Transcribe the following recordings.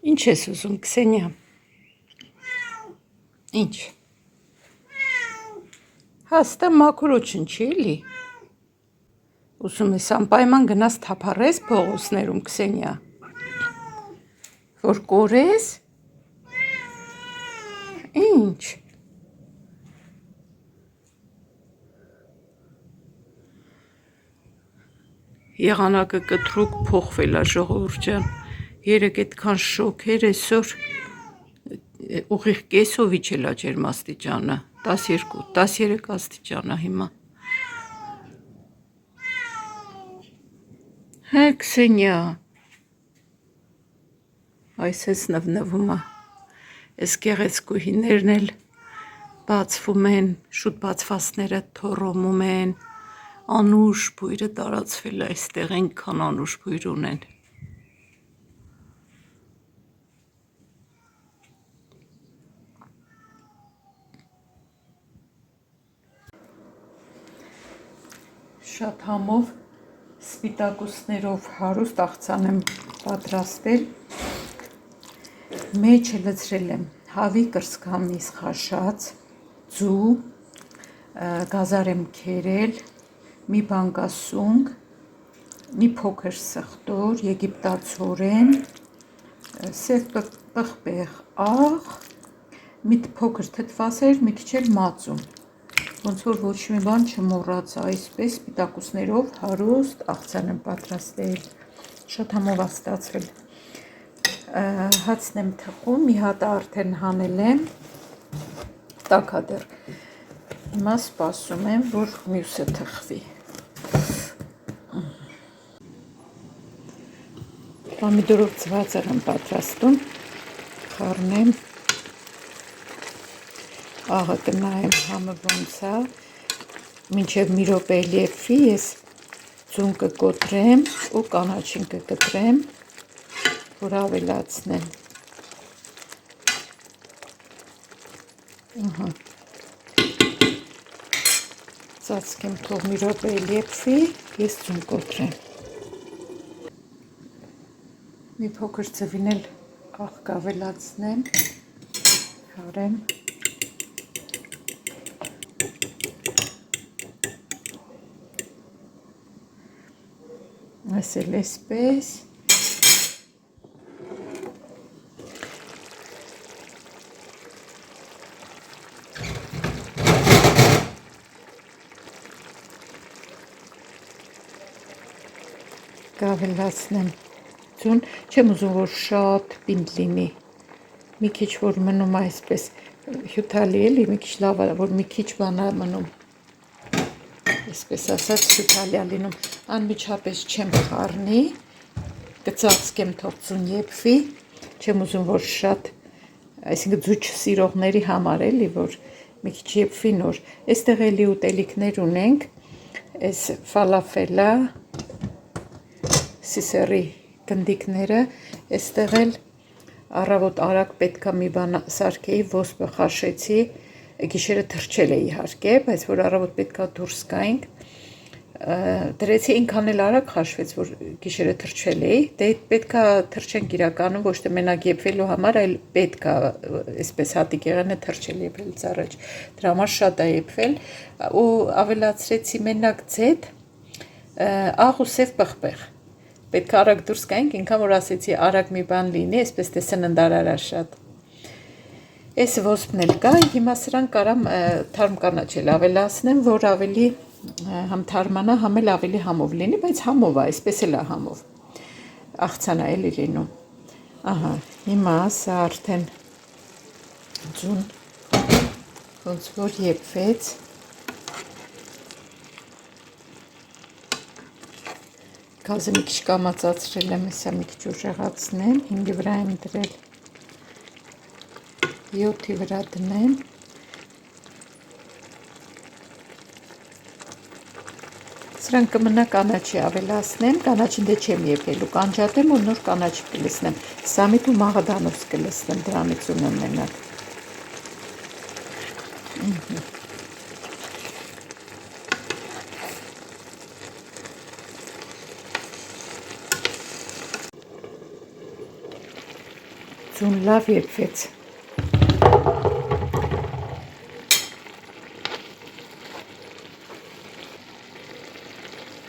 Ինչ ես ուզում, Քսենիա։ Ինչ։ Հաստա մաքուր ոչնչի էլի։ Ուզում ես անպայման գնաս թափառես փողոցներում, Քսենիա։ Որ կորես։ Ինչ։ Եղանակը կտրուկ փոխվել է, ժողովուրդ ջան։ Երեկ այդքան շոգ էր, այսօր ուղիղ կեսով իջել է ջերմաստիճանը, 12-13 աստիճան է հիմա։ Հա, Քսենիա։ Այս էս նվնվում է։ Այս գեղեցկուհիներն էլ բացվում են, շուտ բացվածները թոռոմում են, անուշ բույրը տարածվել է այստեղ, այնքան անուշ բույր ունեն։ Շատ համով սպիտակուցներով հարուստ աղցան եմ պատրաստել, մեջը լցրել եմ հավի կրծքամիս խաշած, ձու, գազար եմ քերել, մի բանկասունգ, մի փոքր սխտոր, եգիպտացորեն, սև պղպեղ աղ, մի փոքր թթվասեր, մի քիչ էլ մածուն, ոնց որ ոչ մի բան չմոռացա, այսպես սպիտակուցներով հարուստ աղցան եմ պատրաստել, շատ համով ստացվել։ Հացն եմ թխում, մի հատ արդեն հանել եմ, տաք է դեռ, հիմա սպասում եմ, որ մյուսը թխվի։ Պամիդորով ծվածր եմ պատրաստում, խառնեմ, աղը կնայեմ համը ոնց է, մինչև մի րոպե լեփվի, ես ձուն կկոտրեմ ու կանաչին կկտրեմ, որ ավելացնեմ։ Ծածկեմ, թող մի րոպե լեփվի, ես ձուն կոտրեմ։ Մի փոքր ձվին էլ աղ կավելացնեմ, հարեմ։ Այս էլ էսպես։ Կավելացնեմ ձուն, չեմ ուզում, որ շատ պինդ լինի, մի քիչ որ մնում այսպես հյութալի էլի, մի քիչ լավ է, որ մի քիչ բան է մնում, այսպես ասած հյութալի է լինում, անմիջապես չեմ խառնի, կծածկեմ թող ձուն եփվի, չեմ ուզում, որ շատ, այսինքն ձու չսիրողների համար էլի, որ մի քիչ եփվի նոր, այստեղ էլի ուտելիքներ ունենք, այս ֆալաֆելա, սիսերի գնդիկները, այստեղ էլ առավոտ արագ պետքա մի բան սարքեի, ոսպը խաշեցի, գիշերը թրջել է իհարկե, բայց որ առավոտ պետքա դուրս գայինք, դրեցի ինքան էլ արագ խաշվեց, որ գիշերը թրջել էի, դե պետքա թրջենք իրականում, ոչ թե մենակ եփվելու համար, այլ պետքա այսպես հատիկ եղանը թրջել եփելուց առաջ, դրա համար շատ է եփվել, ու ավելացրեցի մենակ ձեթ, աղ ու սև պղպեղ, պետք է արագ դուրս գայինք, ինքան որ ասեցի արագ մի բան լինի, այսպես թե սննդարար է շատ։ Այս ոսպն էլ կա, հիմա սրան կարամ թարմ կանաչել ավելացնեմ, որ ավելի համ թարմանա, համ էլ ավելի համով լինի, բայց համով է, այսպես էլ է համով։ Աղցան է էլի լինում։ Ահա, հիմա սա արդեն ձուն ոնց որ եփվեց։ Գազը մի քիչ կամացացրել եմ, հեսա մի քիչ ուժեղացնեմ, 5-ի վրա եմ դրել, 7-ի վրա դնեմ, սրան կմնա կանաչի ավելացնեմ, կանաչին դե չեմ եփելու, կանջատեմ ու նոր կանաչի կլսնեմ, սամիտ ու մաղադանոց կլսնեմ, դրանից ունեմ մենակ։ ձուն լավ եփվեց։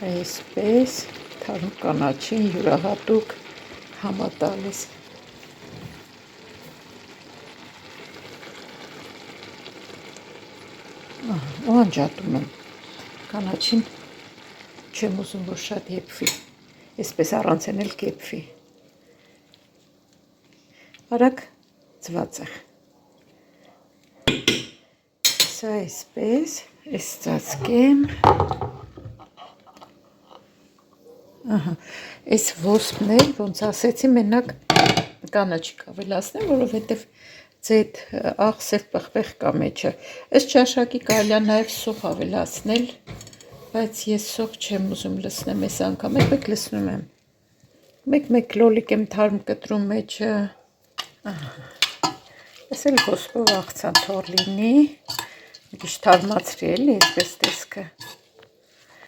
Այսպես թարմ կանաչին յուրահատուկ համատալիս։ Ու անջատում եմ։ Կանաչին չեմ ուզում, որ շատ եփվի, այսպես առանց էլ կեփվի։ Արագ ծվածեղ։ Սա այսպես, այս ծածկեմ։ Այս ոսպն էլ, ոնց ասեցի, մենակ կանաչիկ ավելացնեմ, որովհետև ձետ աղսև պղպեղ կա մեջը։ Այս ճաշակի կարելի է նաև սոխ ավելացնել, բայց ես սոխ չեմ ուզում լցնեմ այս անգամ, մեկ լցնում եմ։ Մեկ լոլիկ եմ թարմ կտրում մեջը։ Ես էլ ոսպով աղցան թող լինի, մի քիչ թարմացրի էլի այսպես տեսքը։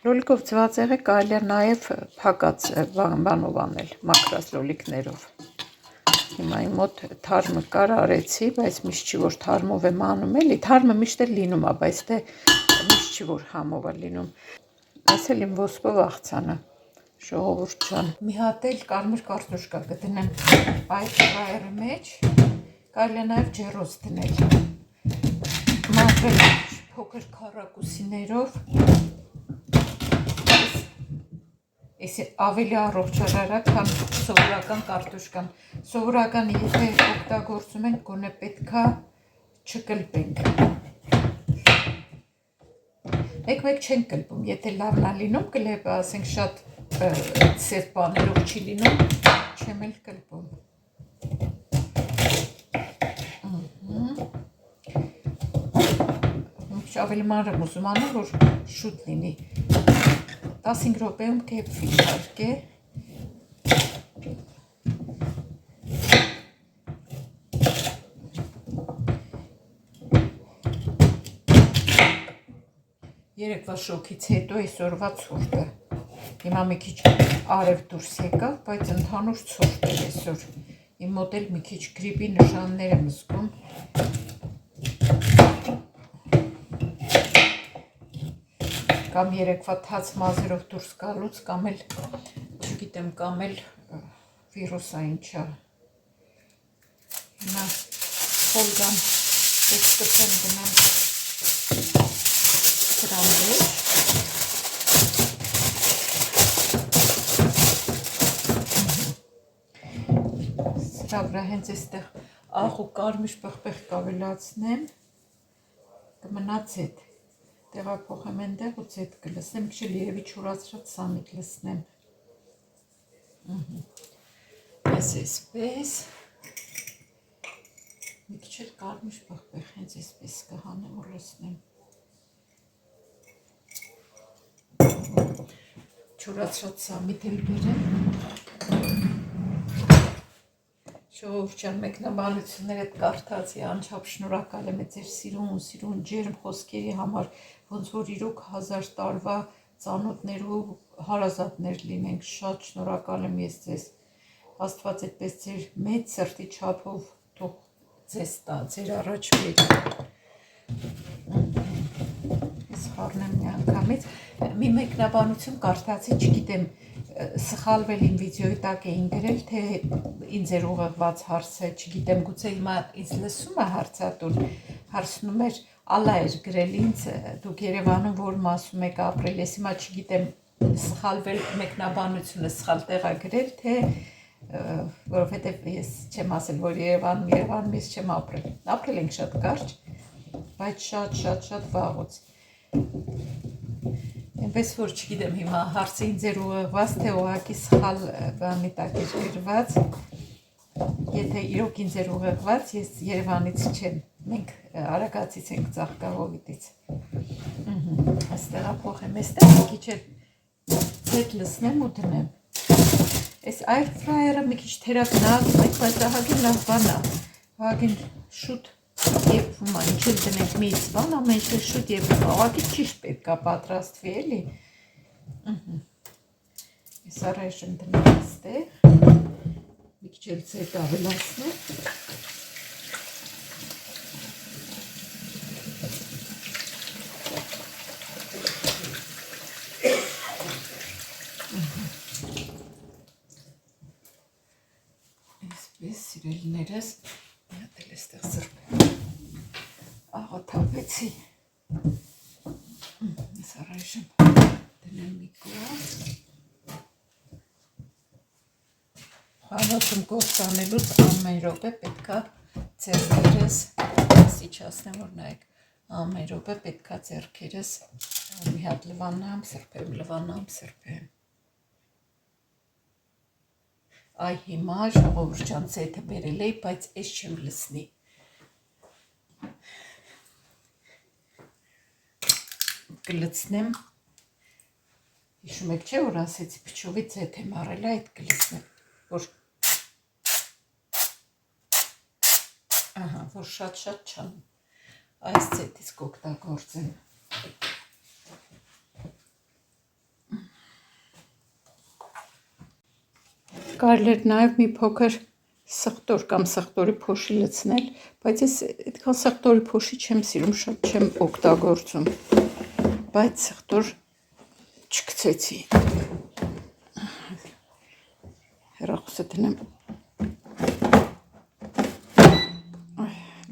Լոլիկով ծվածեղը կարելի է նաև փակած բանով անել, մաքրած լոլիկներով։ Հիմա իմ մոտ թարմը կար արեցի, բայց միշտ չի որ թարմով եմ անում էլի, թարմը միշտ էլ լինում է, բայց դե միշտ չի որ համով է լինում։ Այս էլ իմ ոսպով աղցանը, ժողովուրդ ջան։ Մի հատ էլ կարմիր կարտոշկա կդնեմ այդ ֆրայերի մեջ, կարելի է նաև ջեռոց դնել։ Մաքրել փոքր քառակուսիներով։ Այս ավելի առողջարար, քան սովորական կարտոշկան։ Սովորականը եթե օգտագործում ենք, գոնե պետքա չկլպենք։ Մեկ չենք կլպում, եթե լավն է լինում կլեպը, ասենք շատ սև բաներով չի լինում, չեմ էլ կլպում։ Ավելի մանր եմ ուզում անում, որ շուտ լինի։ 15 րոպեում կեփվի իհարկե։ Երեկվա շոքից հետո այսօրվա ցուրտը։ Հիմա մի քիչ արև դուրս եկավ, բայց ընդհանուր ցուրտ էր այսօր։ Իմ մոտ էլ մի քիչ գրիպի նշաններ եմ զգում։ Կամ երեկվա թաց մազերով դուրս գալուց, կամ էլ, չգիտեմ, կամ էլ վիրուսա ինչա։ Հիմա Օլգան ես կպեմ դնեմ դրան մեջ։ Սրա վրա հենց այստեղ աղ ու կարմիր պղպեղ կավելացնեմ, կմնա ձետ։ Տեղափոխեմ այնտեղ ու ձետ կլցնեմ, քիչ երևի չորացրած սամիտ լցնեմ։ Ես այսպես մի քիչ էլ կարմիր պղպեղ հենց այսպես կհանեմ ու լցնեմ։ Չորացրած սամիտ էլ բերեմ։ Ժողովուրդ ջան, մեկնաբանություններդ կարդացի, անչափ շնորհակալ եմ ձեր սիրուն ջերմ խոսքերի համար, ոնց որ իրոք 1000 տարվա ծանոթներ ու հարազատներ լինենք, շատ շնորհակալ եմ ես ձեզ։ Աստված այդպես ձեր մեծ սրտի չափով թող ձեզ տա, ձեր առաջ բերի։ Ես խառնեմ մի անգամից, մի մեկնաբանություն կարդացի, չգիտեմ, սխալվել իմ վիդեոյի տակ էին գրել, թե ինձ էր ուղղված հարցը, չգիտեմ, գուցե հիմա ինձ լսում է հարցատուն, հարցնում էր, Ալլա էր գրել ինձ, դուք Երևանում որ մասում եք ապրել, ես հիմա չգիտեմ, սխալվել մեկնաբանությունը սխալ տեղ է գրել, թե որովհետև ես չեմ ասել, որ Երևանում ես չեմ ապրել ենք շատ կարճ, բայց շատ վաղուց։ Այնպես որ չգիտեմ հիմա հարցը ինձ էր ուղղված, թե ուղղակի սխալ բանի տակ էր գրված, եթե իրոք ինձ էր ուղղված, ես Երևանից չեմ, մենք Արագածից ենք Ծաղկահովիտից։ Այստեղ փոխեմ, այստեղ մի քիչ ձետ լցնեմ ու դնեմ։ Այս air fryer-ը մի քիչ թերագնաց, բայց ահագին լավ բան է, ահագին շուտ եփվում է, ինչ էլ դնենք մի բան, ամեն ինչ շուտ եփվում է, ուղղակի ճիշտ պետք է պատրաստվի, էլի։ Ես առայժմ դնում եմ այստեղ, մի քիչ էլ ցետ ավելացնեմ։ Այսպես սիրելիներս, մի հատ էլ էստեղ սրբեմ։ Աղոթավեցի։ Սարայժմ դնեմ մի կողմ։ Խանութում գործ անելուց ամեն րոպե պետքա ձեռքերս իջացնեմ, որ նայեք, ամեն րոպե պետքա ձեռքերս մի հատ լվանամ, սրբեմ։ Այ հիմա ժողովուրդ ջան ցեթը բերել էի, բայց ես չեմ լցնի։ Կլցնեմ, հիշում եք չէ, որ ասեցի փչովի ցեթ եմ առել, այդ կլցնեմ, որ որ շատ չան այս ցեթից կօգտագործեմ։ Կարելի էր նաև մի փոքր սխտոր կամ սխտորի փոշի լցնել, բայց ես այդքան սխտորի փոշի չեմ սիրում, շատ չեմ օգտագործում, բայց սխտոր չգցեցի։ Հեռախոսը դնեմ։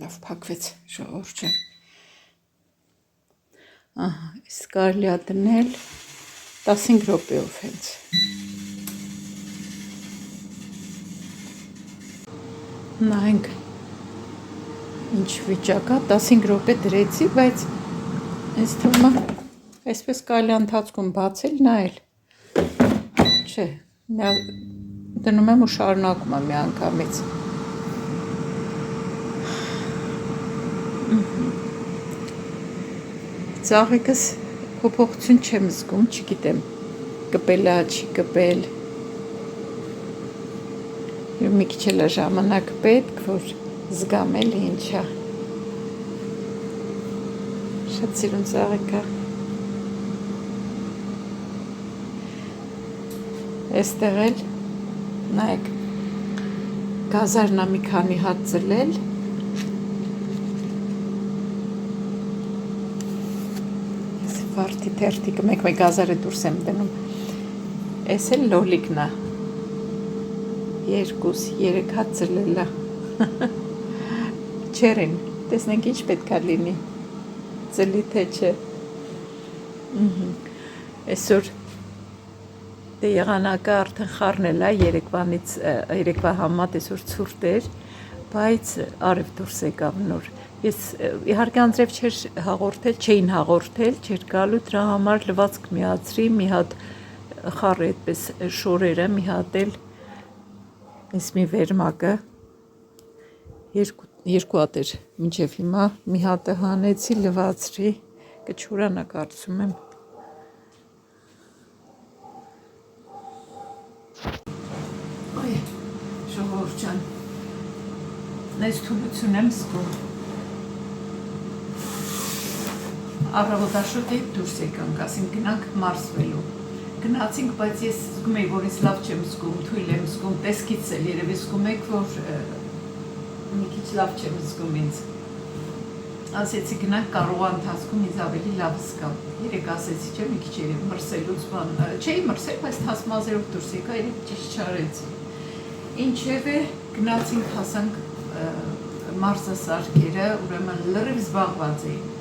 Լավ փակվեց, ժողովուրդ ջան։ Այս կարելի է դնել 15 րոպեով հենց։ Նայենք ինչ վիճակ է, 15 րոպե դրեցի, բայց այս թվում է այսպես կարելի ընթացքում բացել, նայել։ Չէ, դնում եմ ու շարունակում եմ մի անգամից։ Ծաղիկս փոփոխություն չեմ զգում, չգիտեմ, կպել է, չի կպել։ Մի քիչ էլ ժամանակ պետք, որ զգամ էլի ինչ է։ Շատ սիրուն ծաղիկ է։ Այստեղ էլ նայեք, գազարն է մի քանի հատ ծլել։ Վարդի թերթիկը մեկ գազարը դուրս եմ դնում։ Այս էլ լոլիկն է։ 2-3 հատ ծլել է։ Չերին, տեսնենք ինչ պետք է լինի։ Ծլի թե չէ։ Այսօր դե եղանակը արդեն խառնել է երեկվա համատ այսօր ցուրտ էր, բայց արև դուրս եկավ նոր։ Ես իհարկե անձրև չէին հաղորդել, չէր գալու, դրա համար լվացք միացրի, մի հատ խառի այդպես շորերը, մի հատ էլ այս մի վերմակը, երկու հատ էր մինչև հիմա, մի հատը հանեցի, լվացրի, կչորանա կարծում եմ։ Այ, ժողովուրդ ջան, այս թուլություն եմ զգում։ Առավոտաշուտ էի դուրս եկանք, ասենք գնանք մարզվելու։ Գնացինք, բայց ես զգում էի, որ ես լավ չեմ զգում, թույլ եմ զգում, տեսքից էլ երևի զգում եք, որ մի քիչ լավ չեմ զգում ինձ։ Ասեցի գնանք, կարող է ընթացքում ինձ ավելի լավ զգամ։ Երեք ասեցի, չէ, մի քիչ երևի մրսելուց բան, չէի մրսել, բայց թասմազերով դուրս եկա, երեք ճիշտ չարեցի։ Ինչևէ գնացինք, հասանք մարզասարքերը, ուրեմն լրիվ զբաղված էին։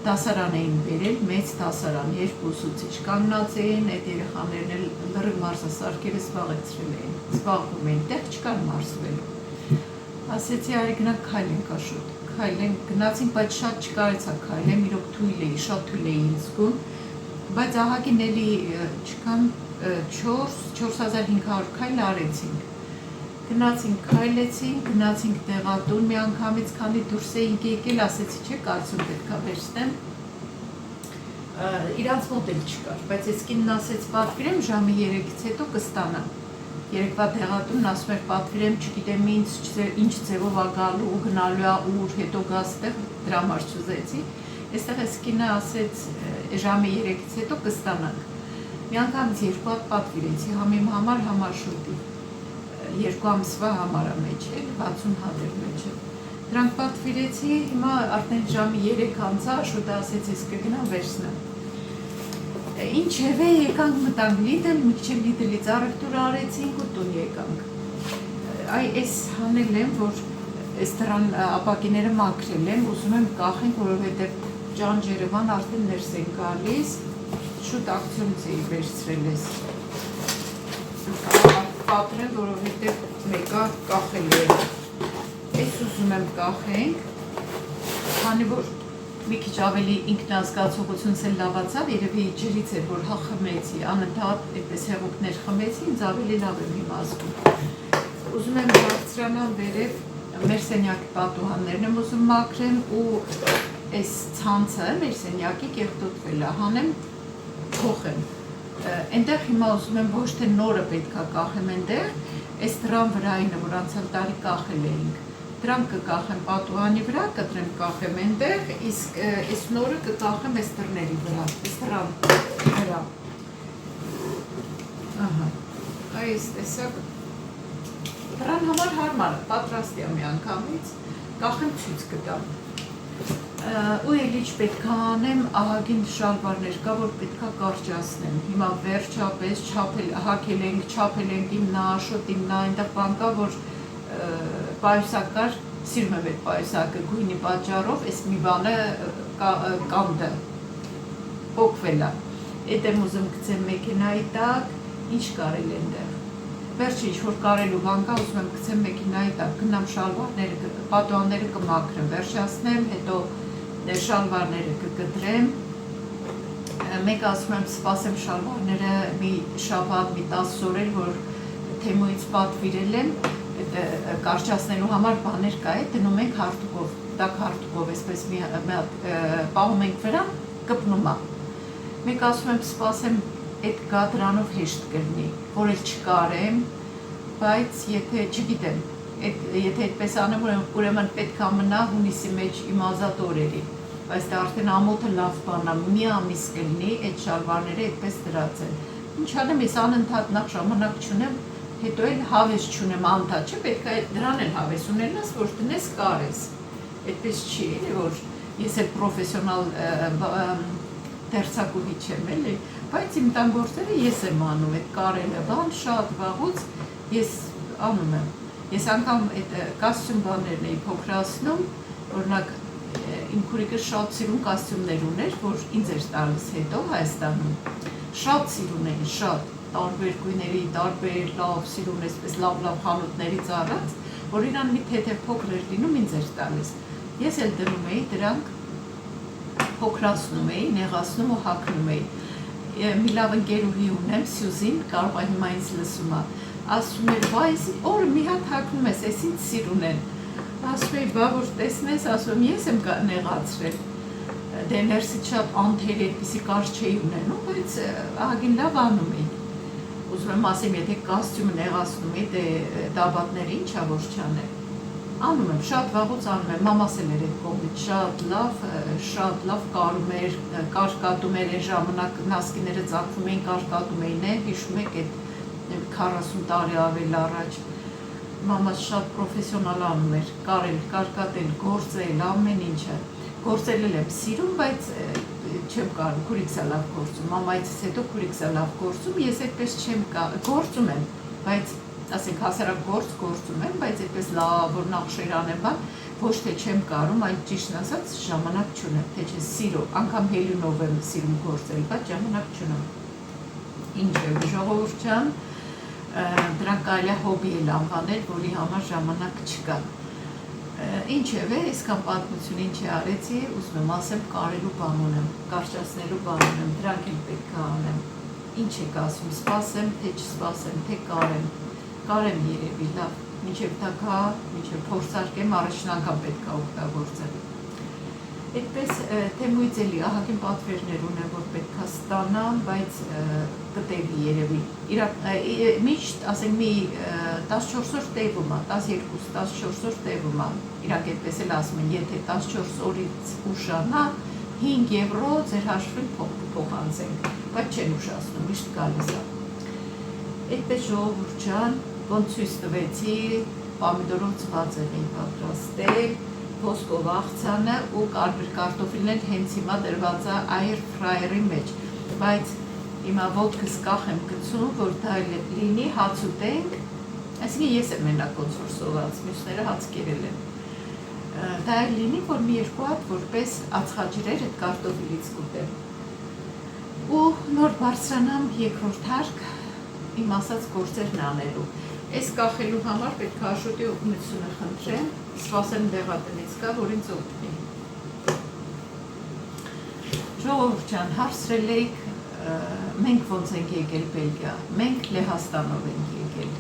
Դասարան էին բերել, մեծ դասարան, 2 ուսուցիչ կանգնած էին, այդ երեխաներն էլ լրիվ մարզասարքերը զբաղեցրել էին, զբաղվում էին, տեղ չկար մարզվելու։ Ասեցի, արի գնանք քայլենք աշուտ, քայլենք, գնացինք, բայց շատ չկարեցա քայլեմ, իրոք թույլ էի, շատ թույլ էի զգում, բայց ահագին էլի չկան 4500 քայլ արեցինք։ Գնացինք, քայլեցինք, գնացինք տեղատուն, մի անգամից քանի դուրս էինք եկել, ասեցի, չէ, կարծում պետքա վերցնեմ։ Իրանց մոտ էլ չկար, բայց ես կինն ասեց, պատվիրեմ ժամի 3-ից հետո կստանամ։ Երեկվա տեղատունն ասում էր, պատվիրեմ, չգիտեմ ինչ ձևով է գալու ու գնալու է ուր, հետո գաս տեղ, դրա համար չուզեցի։ Այստեղ ես կինը ասեց, ժամի 3-ից հետո կստանանք։ Մի անգամից 2 հատ պատվիրեցի, համ իմ համար, համ Աշոտի։ 2 ամսվա համար է մեջ է, 60 հատ էր մեջ է։ Դրանք պատվիրեցի, հիմա արդեն ժամի 3 անցա, շուտ ասեցի ես կգնամ վերցնեմ։ Ինչևէ եկանք մտանք Լիդլ, մի քիչ Լիդլից առևտուր արեցինք ու տուն եկանք։ Այս հանել եմ, որ այս դրան ապակիները մաքրել եմ, ուզում եմ կախենք, որովհետև ճանջերևան արդեն ներս են գալիս, շուտ ակցիոնից էի վերցրել ես։ Պատրեմ, որովհետև մեկը կախել է։ Այս ուզում եմ կախենք, քանի որ մի քիչ ավելի ինքնազգացողությունս էլ լավացավ, երևի ջրից էր, որ հա խմեցի, անընդհատ այդպես հեղուկներ խմեցի, ինձ ավելի լավ եմ հիմա զգում։ Ուզում եմ բարձրանալ վերև, մեր սենյակի պատուհաններն եմ ուզում մաքրեմ ու այս ցանցը մեր սենյակի կեղտոտվել է, հանեմ, փոխեմ։ Այնտեղ հիմա ուզում եմ ոչ թե նորը պետքա կախեմ այնտեղ, այս դրան վրայինը, որ անցյալ տարի կախել էինք, դրանք կկախեմ պատուհանի վրա, կտրեմ կախեմ այնտեղ, իսկ այս նորը կկախեմ այս դռների վրա, այս դրան վրա։ Ահա, այս տեսակ դրան համար հարմար, պատրաստ եմ մի անգամից, կախեմ ցույց կտամ։ Ու էլ ինչ պետք է անեմ, ահագին շալվարներ կա, որ պետք է կարճացնեմ։ Հիմա վերջապես հագել ենք, չափել ենք իմնաշոտ, այնտեղ բան կա, որ պայուսակ կար, սիրում եմ այդ պայուսակը, գույնի պատճառով, այս մի բանը կանդը, պոկվել է։ Էդ եմ ուզում գցեմ մեքենայի տակ, ինչ կարել այնտեղ։ Վերջը ինչ-որ կարելու բան կա, ուզում եմ գցեմ մեքենայի տակ, գնամ շալվարները, պատուհանները կմաքրեմ, վերջացնեմ, հետո շալվարները կկտրեմ, մեկ ասում եմ սպասեմ շալվարները մի շաբաթ, մի 10 օրեր, որ Թեմոյից պատվիրել եմ, կարճացնելու համար բաներ կա է, դնում ենք հարթուկով, տակ հարթուկով, այսպես մի հատ պահում ենք վրան, կպնում է։ Մեկ ասում եմ սպասեմ այդ կա դրանով հեշտ կլինի, որ էլ չկարեմ, բայց եթե չգիտեմ, եթե այդպես անեմ, ուրեմն պետք է մնա հունիսի մեջ իմ ազատ օրերի, բայց դա արդեն ամոթը լավ բան է, մի ամիս կլինի այդ շալվարները այդպես դրած են։ Ինչ անեմ, ես անընդհատ նախ ժամանակ չունեմ, հետո էլ հավես չունեմ անընդհատ, չէ, պետք է դրան էլ հավես ունենաս, որ դնես կարես։ Այդպես չի, էլի, որ ես էլ պրոֆեսիոնալ դերձակուհի չեմ, էլի, բայց իմ տան գործերը ես եմ անում, այդ կարելը բան շատ վաղուց ես անում եմ։ Ես անգամ այդ կոստյում բաներն էի փոքրացնում, օրինակ իմ քուրիկը շատ սիրուն կոստյումներ ուներ, որ ինձ էր տալիս հետո Հայաստանում։ Շատ սիրուն էին, շատ տարբեր գույների, տարբեր լավ սիրուն, այսպես լավ խանութներից առած, որ իրան մի թեթև փոքր էր լինում, ինձ էր տալիս։ Ես էլ դնում էի դրանք, փոքրացնում էի, նեղացնում ու հագնում էի։ Մի լավ ընկերուհի ունեմ, Սյուզին, կարող է հիմա ինձ լսում է, ասում էր, վայ, օրը մի հատ հագնում ես, ես ինձ սիրուն են։ Ասում էի, բա որ տեսնես, ասում ես եմ նեղացրել։ Դե ներսից շատ անթեր այդպիսի կարճ չէի ունենում, բայց ահագին լավ անում էի։ Ուզում եմ ասեմ, եթե կոստյումը նեղացնում էի, դե դաբատները ինչա որ չանել։ Անում եմ, շատ վաղուց անում եմ, մամաս էլ էր այդ կողմից, շատ լավ կարում էր, կարկատում էր, այն ժամանակ նասկիները ծակվում էին, կարկատում էին, հիշում եք այդ 40 տարի ավել առաջ, մամաս շատ պրոֆեսիոնալ անում էր, կարել, կարկատել, գործել, ամեն ինչը, գործել եմ սիրում, բայց չեմ կարում, քուրիկս է լավ գործում, մամայից հետո քուրիկս է լավ գործում, ես այդպես չեմ գործում եմ, բայց ասենք հասարակ գործում եմ, բայց այդպես լավ, որ նախշեր անեմ բան, ոչ թե չեմ կարում, այլ ճիշտն ասած ժամանակ չունեմ, թե չէ սիրո, անգամ հելյունով եմ սիրում գործել, բայց ժամանակ չունեմ։ Ինչ է, ժողովուրդ ջան, դրանք կարելի է հոբի էլ անվանել, որի համար ժամանակ չկա։ Ինչևէ, այսքան պատմություն ինչի արեցի, ուզում եմ ասեմ, կարելու բան ունեմ, կարճացնելու բան ունեմ, դրանք էլ պետք է անեմ։ Ինչ եք ասում, սպասեմ, թե չսպասեմ, թե կարեմ երևի, լավ, մինչև դա գա, մինչև փորձարկեմ, առաջին անգամ պետք է օգտագործեմ։ Այդպես Թեմոյից էլի ահագին պատվերներ ունեմ, որ պետք է ստանամ, բայց կտևի երևի։ Միշտ, ասենք, մի 14 օր տևում է, 12-14 օր տևում է, իրանք այդպես էլ ասում են, եթե 14 օրից ուշանա, 5 եվրո ձեր հաշվին փոխանցենք, բայց չեն ուշացնում, միշտ գալիս է։ Այդպես ժողովուրդ ջան, ոնց ցույց տվեցի, պամիդորով ծվածեղի պատրաստել, ոսկով աղցանը ու կարմիր կարտոֆիլն էլ հենց հիմա դրված է air fryer-ի մեջ, բայց հիմա ոտքս կախ եմ գցում, որ դա լինի հաց ուտենք, այսինքն ես եմ մենակ ոնց որ սոված, մյուսները հաց կերել են, դա էլ լինի, որ մի երկու հատ որպես ածխաջրեր այդ կարտոֆիլից կուտեմ, ու նոր բարձրանամ երկրորդ հարկ իմ ասած գործերն անելու, այս կախելու համար պետք է Աշոտի օգնությունը խնդրեմ, սպասեմ դեղատնից կա, որ ինձ օգնի։ Ժողովուրդ ջան, հարցրել էիք, մենք ոնց ենք եկել Բելգիա, մենք Լեհաստանով ենք եկել,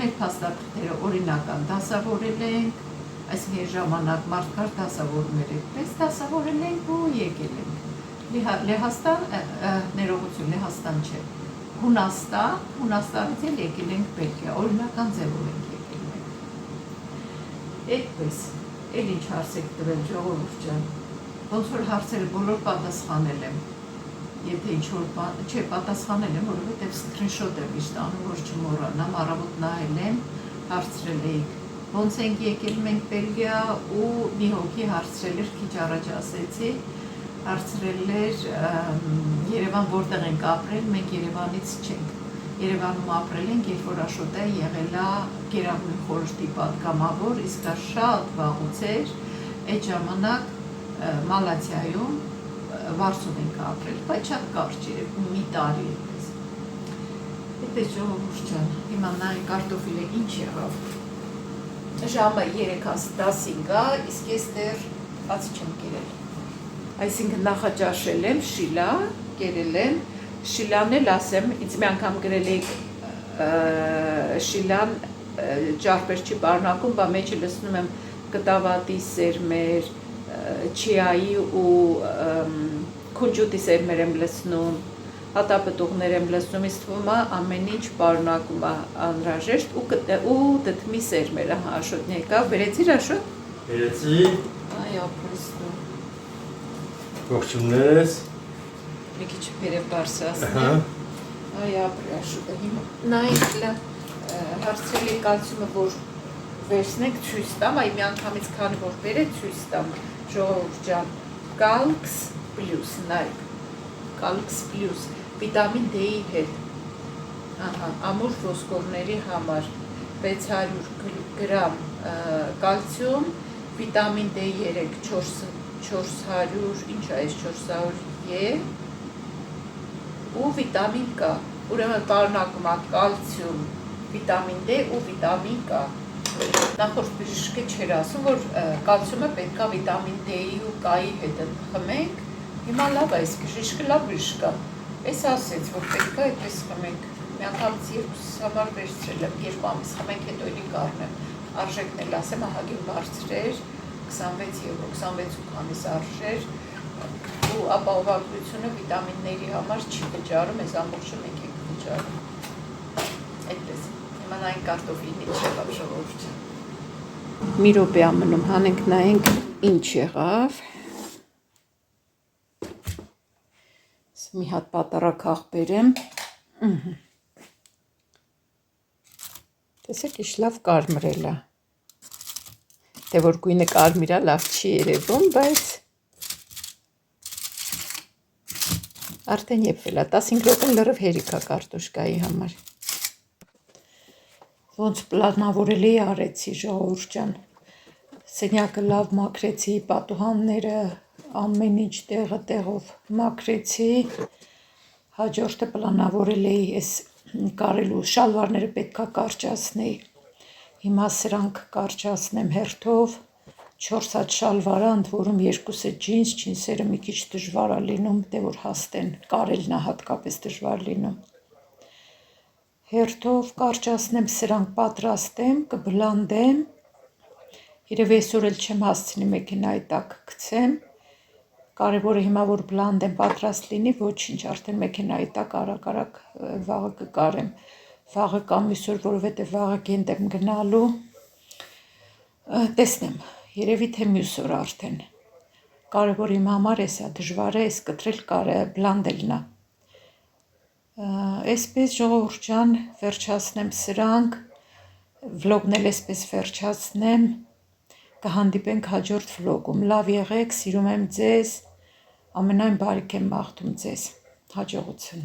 մեր փաստաթղթերը օրինական դասավորել ենք, այսինքն ժամանակ մարդկար դասավորում էր այդպես, դասավորել ենք ու եկել ենք։ Լեհաստան, ներողություն, Լեհաստան չէ, Հունաստանից էլ եկել ենք Բելգիա, օրինական ձևով ենք եկել մենք։ Այդպես, էլ ինչ հարց եք տվել ժողովուրդ ջան, ոնց որ հարցերը բոլոր պատասխանել եմ, եթե ինչ-որ բան, չէ, պատասխանել եմ, որովհետև սկրինշոտ եմ միշտ անում, որ չմոռանամ, առավոտ նայել եմ, հարցրել էիք, ոնց ենք եկել մենք Բելգիա ու մի հոգի հարցրել էր, քիչ առաջ ասեցի, հարցրել էր Երևան որտեղ ենք ապրել, մենք Երևանից չենք, Երևանում ապրել ենք, երբ որ Աշոտը եղել է Գերագույն խորհրդի պատգամավոր, իսկ դա շատ վաղուց էր, այդ ժամանակ Մալաթիայում Վարշավայում ենք ապրել, բայց շատ կարճ էր, մի տարի էպես։ Այդպես ժողովուրդ ջան, հիմա նայ կարտոֆիլը ինչ եղավ։ Ժամը 3:10-ին գա, իսկ ես դեռ բացի չեմ կերել։ Այսինքն նախաճաշել եմ, շիլա, կերել եմ, շիլան էլ ասեմ, ինձ մի անգամ գրել եք շիլան ճարպեր չի պարունակում, բա մեջը լցնում եմ կտավատի սերմեր, չիայի ու քունջուտի սերմեր եմ լցնում, հատապտուղներ եմ լցնում, ինձ թվում է ամեն ինչ պարունակում է անհրաժեշտ ու դդմի սերմերը, հա, Աշոտն եկավ, բերեցիր Աշոտ? Բերեցի։ Այ ապրեստու։ Ողջույններս։ Մի քիչ բերև բարձրացնեմ։ Այ ապրի Աշոտը հիմա։ Նայել հարցրել եք կալցիումը, որ վերցնեք ցույց տամ, այ մի անգամից քանի որ բերեք ցույց տամ, ժողովուրդ ջան, Calx Plus, նայեք, Calx Plus, վիտամին D-ի հետ, ահա, ամուր ոսկորների համար, 600 գրամ կալցիում, վիտամին D3, 400, ինչ է այս 400 է, ու վիտամին K, ուրեմն պարունակում է կալցիում, վիտամին D ու վիտամին K, նախորդ բժիշկը չէր ասում, որ կալցիումը պետք է վիտամին D-ի ու K-ի հետ խմենք, հիմա լավ է, այս բժիշկը լավ բժիշկ է, այս ասեց, որ պետք է այդպես խմենք, մի անգամից երկուսս համար վերցրել եմ, 2 ամիս խմենք, հետո էլի կառնեմ, արժեքն էլ ասեմ, ահագին բարձր էր, 26 եվրո, 26 քանիս արժեր, ու ապահովագրությունը վիտամինների համար չի վճարում, այս ամբողջը մենք ենք վճարում, այդպես, հիմա նայենք կարտոֆիլն ինչ եղավ ժողովուրդ ջան։ Մի րոպե ամնում հանենք նայենք ինչ եղավ։ Մի հատ պատարակ աղբերեմ։ Տեսեք ինչ լավ կարմրել է։ Թե որ գույնը կարմիր է, լավ չի երևում, բայց արդեն եփվել է, 15 րոպեն լրիվ հերիք է կարտոշկայի համար։ Ոնց պլանավորել էի արեցի ժողովուրդ ջան։ Սենյակը լավ մաքրեցի, պատուհանները ամեն ինչ տեղով մաքրեցի։ Հաջորդը պլանավորել էի այս կարելու շալվարները պետքա կարճացնեի։ Հիմա սրանք կարճացնեմ հերթով, 4 հատ շալվար է, ընդ որում 2-ը ջինս, ջինսերը մի քիչ դժվար է լինում, դե որ հաստեն, կարելն է հատկապես դժվար լինում։ Հերթով կարճացնեմ, սրանք պատրաստեմ, կբլանդեմ, երևի այսօր էլ չեմ հասցնի մեքենայի տակ գցեմ, կարևորը հիմա որ բլանդեմ պատրաստ լինի, ոչինչ, արդեն մեքենայի տակ արագ վաղը կկարեմ, վաղը կամ այսօր, որովհետև վաղը գենտ եմ գնալու, տեսնեմ, երևի թե մյուս օր արդեն, կարևոր իմ համար էս է, դժվար է, էս կտրել բլանդելն է, այսպես ժողովուրդ ջան, վերջացնեմ սրանք, վլոգն էլ էսպես վերջացնեմ, կհանդիպենք հաջորդ վլոգում, լավ եղեք, սիրում եմ ձեզ, ամենայն բարիք եմ մաղթում ձեզ, հաջողություն։